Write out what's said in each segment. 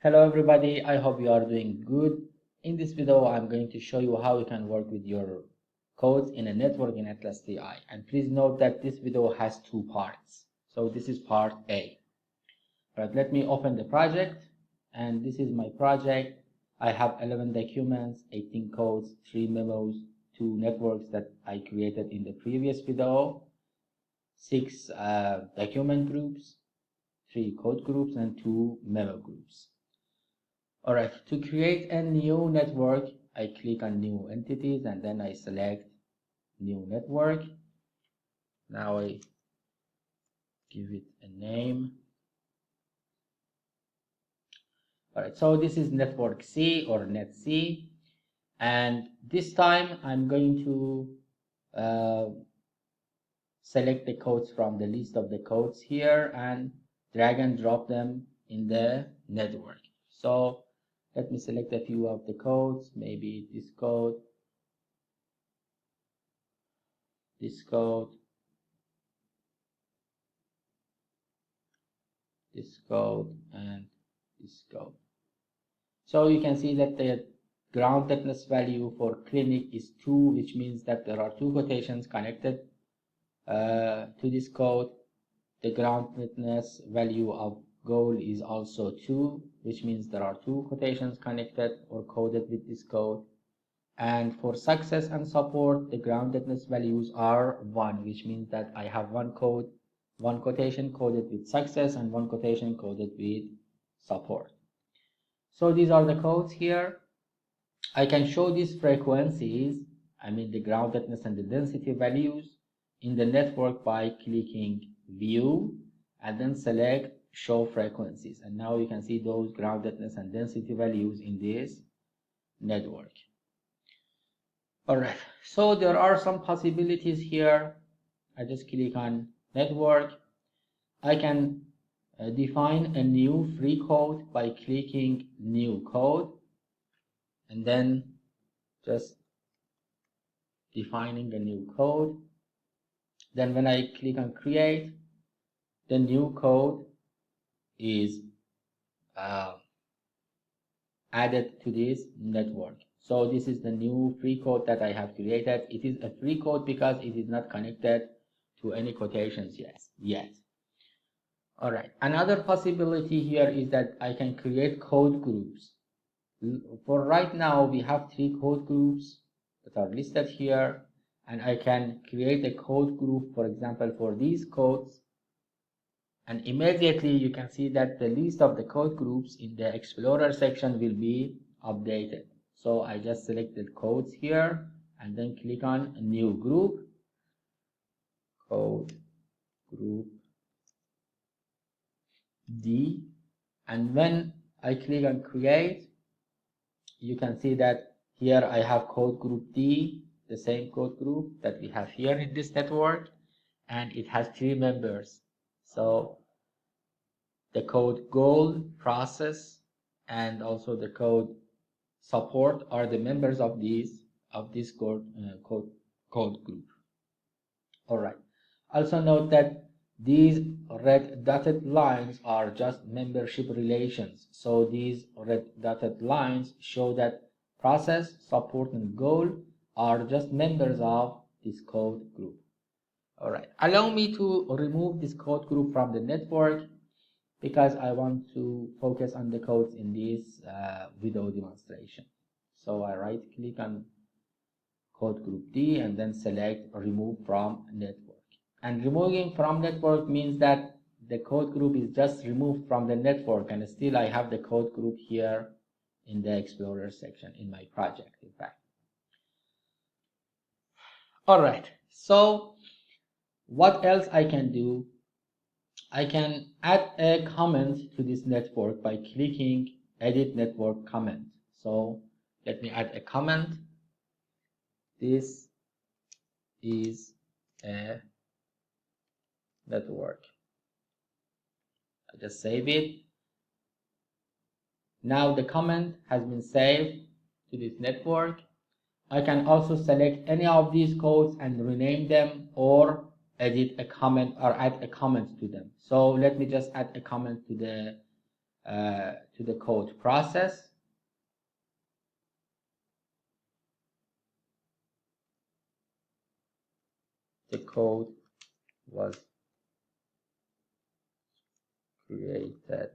Hello everybody, I hope you are doing good. In this video, I'm going to show you how you can work with your codes in a network in ATLAS.ti. And please note that this video has two parts. So this is part A. Right, let me open the project. And this is my project. I have 11 documents, 18 codes, 3 memos, 2 networks that I created in the previous video, 6 document groups, 3 code groups, and 2 memo groups. Alright, to create a new network, I click on new entities and then I select new network. Now I give it a name. Alright, so this is network C or net C, and this time I'm going to select the codes from the list of the codes here and drag and drop them in the network. So let me select a few of the codes, maybe this code, this code, this code, and this code. So you can see that the groundedness value for clinic is 2, which means that there are 2 quotations connected to this code. The groundedness value of goal is also 2, which means there are 2 quotations connected or coded with this code. And for success and support, the groundedness values are 1, which means that I have one quotation coded with success and one quotation coded with support. So these are the codes here. I can show these frequencies, I mean the groundedness and the density values, in the network by clicking view and then select show frequencies. And now you can see those groundedness and density values in this network. Alright, so there are some possibilities here. I just click on network. I can define a new free code by clicking new code and then just defining a new code. Then when I click on create, the new code is added to this network. So this is the new free code that I have created. It is a free code because it is not connected to any quotations yet. Alright, another possibility here is that I can create code groups. For right now, we have 3 code groups that are listed here, and I can create a code group, for example, for these codes, and immediately you can see that the list of the code groups in the Explorer section will be updated. So I just selected codes here and then click on a new group, code group D, and when I click on create, you can see that here I have code group D, the same code group that we have here in this network, and it has 3 members. So the code goal, process, and also the code support are the members of this code group. Alright, also note that these red dotted lines are just membership relations. So these red dotted lines show that process, support, and goal are just members of this code group. Alright, allow me to remove this code group from the network because I want to focus on the codes in this video demonstration. So I right click on code group D and then select remove from network. And removing from network means that the code group is just removed from the network, and still I have the code group here in the Explorer section in my project, in fact. Alright, so what else I can do? I can add a comment to this network by clicking edit network comment. So let me add a comment. This is a network. I just save it. Now the comment has been saved to this network. I can also select any of these codes and rename them or edit a comment or add a comment to them. So let me just add a comment to the to the code process. The code was created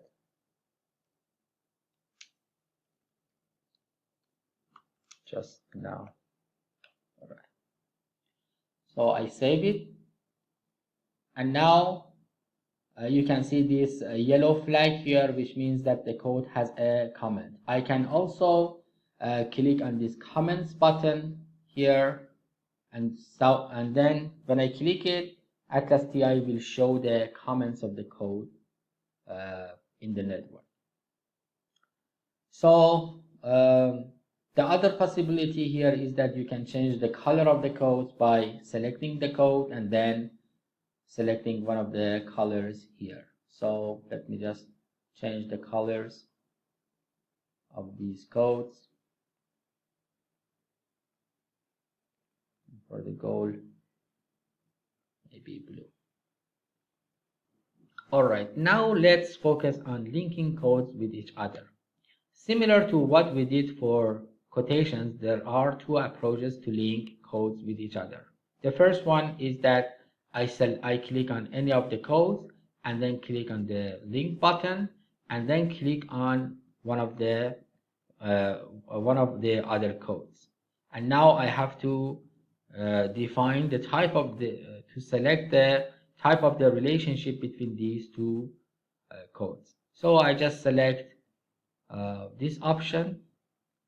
just now. All right. So I save it, and now you can see this yellow flag here, which means that the code has a comment. I can also click on this comments button here, and then when I click it, ATLAS.ti will show the comments of the code in the network. So the other possibility here is that you can change the color of the code by selecting the code and then selecting one of the colors here. So let me just change the colors of these codes. For the goal, maybe blue. Alright, now let's focus on linking codes with each other. Similar to what we did for quotations, there are two approaches to link codes with each other. The first one is that I click on any of the codes and then click on the link button and then click on one of the other codes. And now I have to define the type of to select the type of the relationship between these two codes. So I just select this option.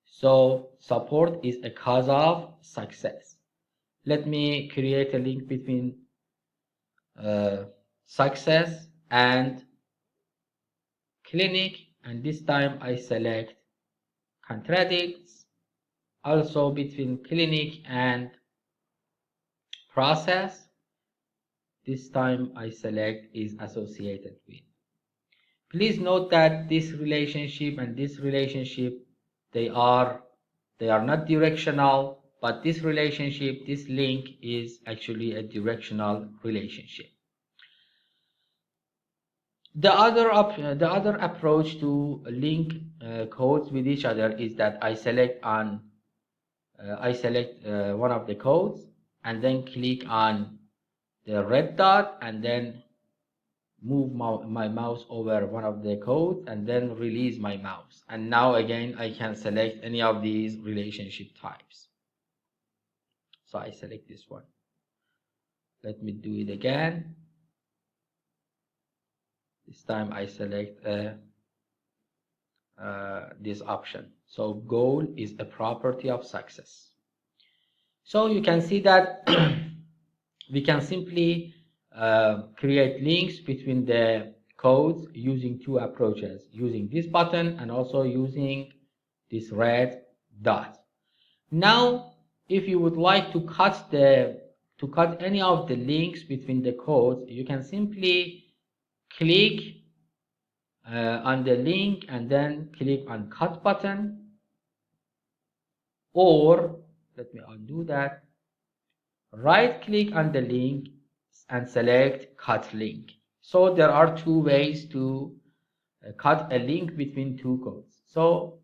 So support is a cause of success. Let me create a link between success and clinic, and this time I select contradicts. Also between clinic and process, this time I select is associated with. Please note that this relationship and this relationship, they are not directional, but this relationship, this link is actually a directional relationship. The other approach to link codes with each other is that I select one of the codes and then click on the red dot and then move my mouse over one of the codes and then release my mouse, and now again I can select any of these relationship types. So I select this one. Let me do it again. This time I select this option. So goal is a property of success. So you can see that we can simply create links between the codes using two approaches, using this button and also using this red dot. Now if you would like to cut any of the links between the codes, you can simply click on the link and then click on cut button, or let me undo that, right click on the link and select cut link. So there are two ways to cut a link between two codes. So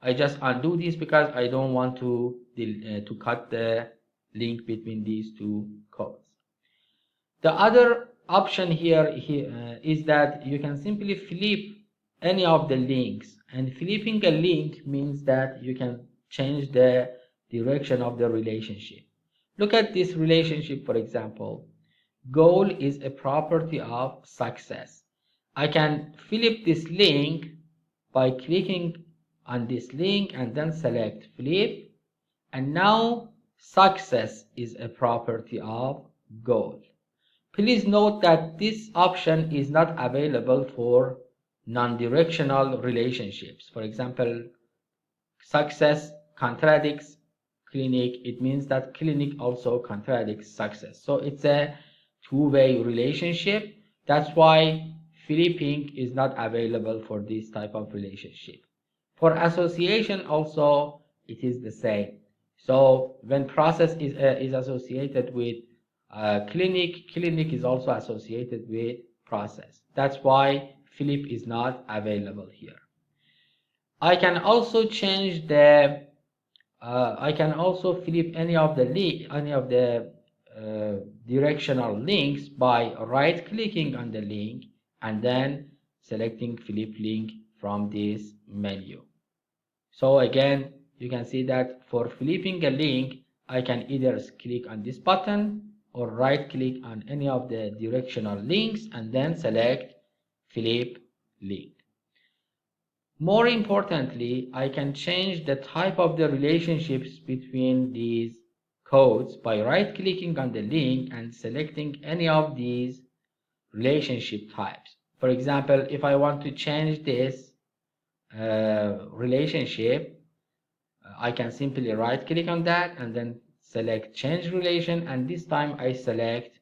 I just undo this because I don't want to cut the link between these two codes. The other option here is that you can simply flip any of the links, and flipping a link means that you can change the direction of the relationship. Look at this relationship, for example. Goal is a property of success. I can flip this link by clicking on this link and then select flip, and now success is a property of goal. Please note that this option is not available for non-directional relationships. For example, success contradicts clinic. It means that clinic also contradicts success. So it's a two-way relationship. That's why flipping is not available for this type of relationship. For association also, it is the same. So when process is associated with clinic is also associated with process. That's why flip is not available here. I can also change the I can also flip any of the directional links by right clicking on the link and then selecting flip link from this menu. So again, you can see that for flipping a link, I can either click on this button or right click on any of the directional links and then select flip link. More importantly, I can change the type of the relationships between these codes by right clicking on the link and selecting any of these relationship types. For example, if I want to change this relationship, I can simply right click on that and then select change relation, and this time I select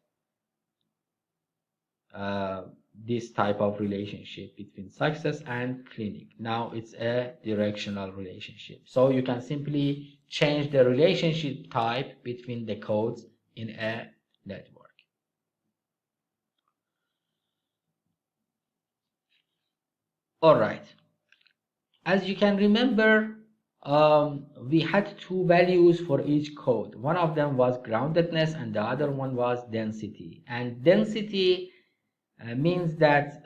this type of relationship between success and clinic. Now it's a directional relationship. So you can simply change the relationship type between the codes in a network. All right. As you can remember, we had two values for each code. One of them was groundedness and the other one was density. And density means that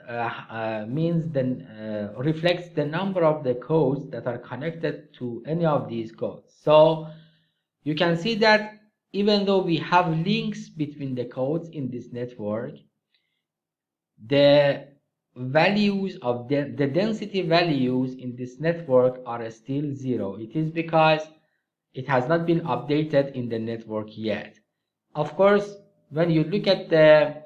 reflects the number of the codes that are connected to any of these codes. So you can see that even though we have links between the codes in this network, the values of the density values in this network are still 0. It is because it has not been updated in the network yet. Of course, when you look at the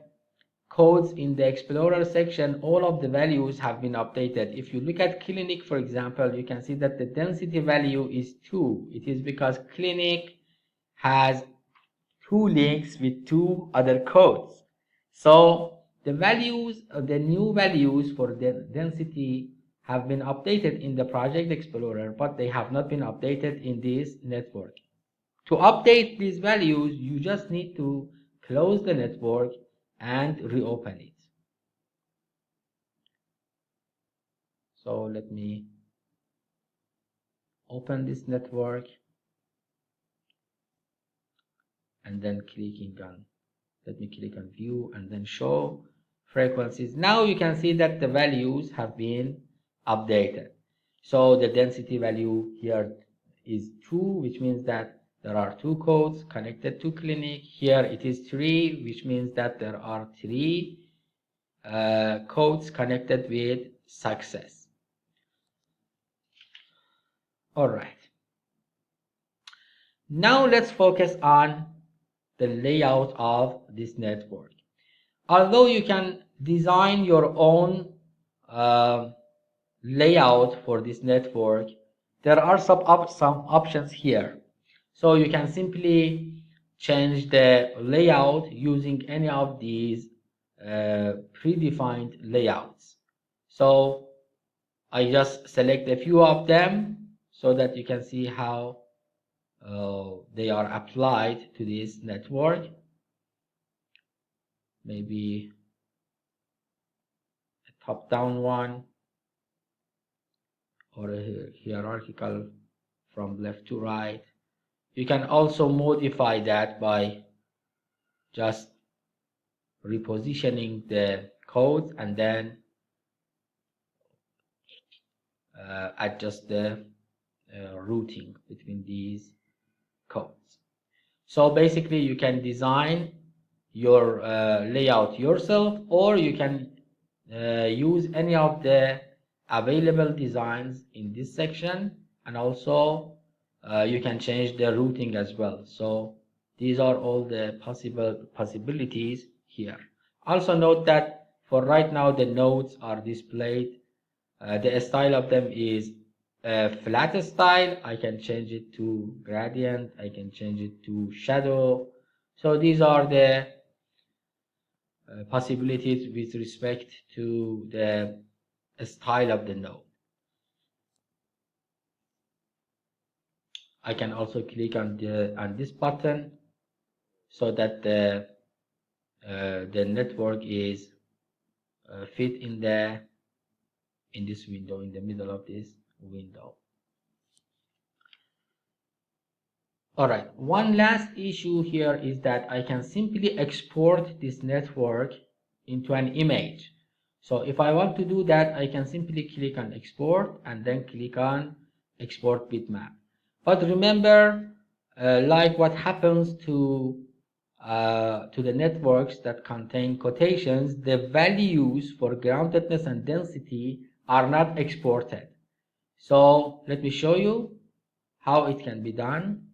codes in the Explorer section, all of the values have been updated. If you look at clinic, for example, you can see that the density value is 2. It is because clinic has 2 links with 2 other codes. So the values, the new values for the density have been updated in the Project Explorer, but they have not been updated in this network. To update these values, you just need to close the network and reopen it. So let me open this network and then let me click on view and then show frequencies. Now you can see that the values have been updated. So the density value here is 2, which means that there are 2 codes connected to clinic. Here it is 3, which means that there are 3 codes connected with success. All right. Now let's focus on the layout of this network. Although you can design your own layout for this network, there are some options here. So you can simply change the layout using any of these predefined layouts. So I just select a few of them so that you can see how they are applied to this network. Maybe a top-down one or a hierarchical from left to right. You can also modify that by just repositioning the code and then adjust the routing between these codes. So basically you can design your layout yourself, or you can use any of the available designs in this section, and also you can change the routing as well. So these are all the possibilities here. Also note that for right now the nodes are displayed. The style of them is flat style. I can change it to gradient, I can change it to shadow. So these are the possibilities with respect to the style of the node. I can also click on this button so that the network is fit in the in this window, in the middle of this window. Alright, one last issue here is that I can simply export this network into an image. So if I want to do that, I can simply click on export and then click on export bitmap. But remember, like what happens to the networks that contain quotations, the values for groundedness and density are not exported. So let me show you how it can be done.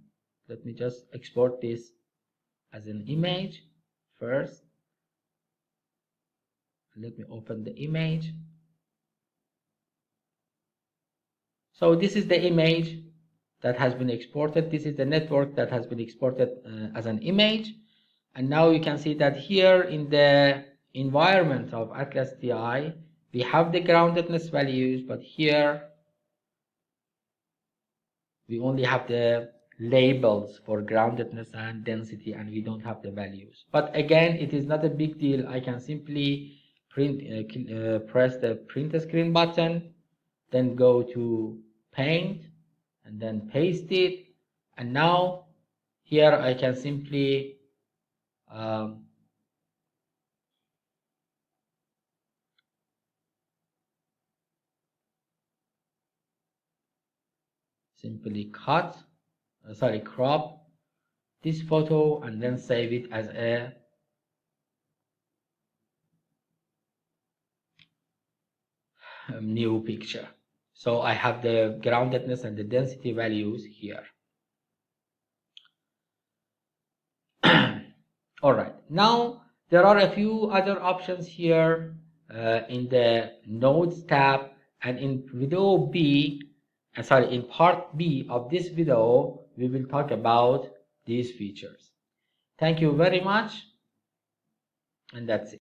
Let me just export this as an image first. Let me open the image. So this is the image that has been exported. This is the network that has been exported as an image. And now you can see that here in the environment of ATLAS.ti, we have the groundedness values, but here we only have the labels for groundedness and density, and we don't have the values. But again, it is not a big deal. I can simply press the print screen button, then go to paint and then paste it, and now here I can simply crop this photo and then save it as a new picture. So I have the groundedness and the density values here. Alright, now there are a few other options here in the nodes tab, and in in part B of this video we will talk about these features. Thank you very much, and that's it.